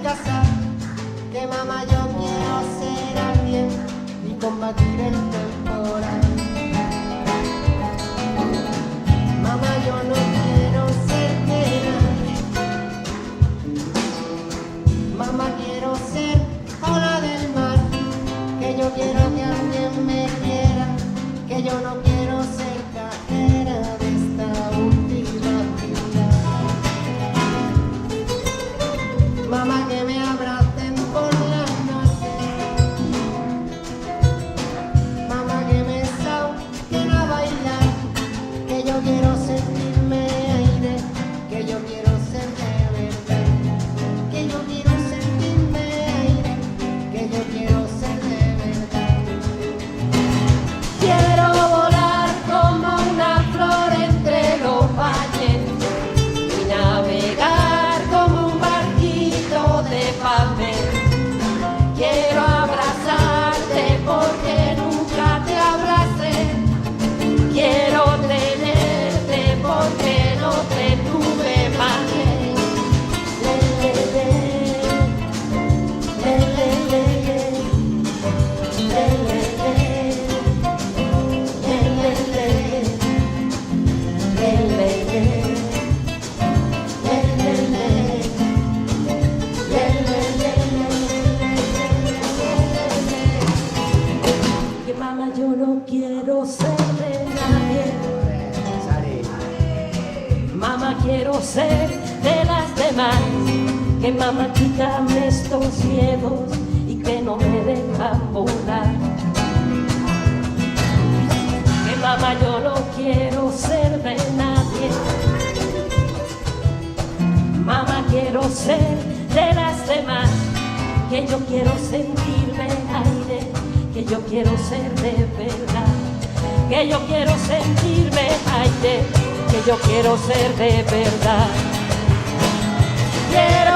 abrazar, que mamá yo quiero ser alguien y combatir el temporal. Mamá yo no quiero ser pena, mamá quiero ser ola del mar, que yo quiero que alguien me quiera, que yo no quiero ser cajera de esta última vida. Mamá que me abracen por las noches, mamá que me saquen a bailar, que yo quiero sentirme aire, que yo quiero ser de verdad, que yo quiero sentirme aire, que yo quiero ser de verdad. Quiero volar como una flor entre los valles y navegar como un barquito de papel. Quiero abrazarte porque nunca te abracé. Quiero tenerte porque no te tuve más. Le, le, le, le, le, le, le, le, que mamá yo no quiero ser de nadie, mamá quiero ser de las demás, que mamá quítame estos miedos y que no me dejan volar. Que mamá yo no quiero ser de nadie, mamá quiero ser de las demás, que yo quiero sentirme aire, que yo quiero ser de verdad, que yo quiero sentirme aire, que yo quiero ser de verdad. Quiero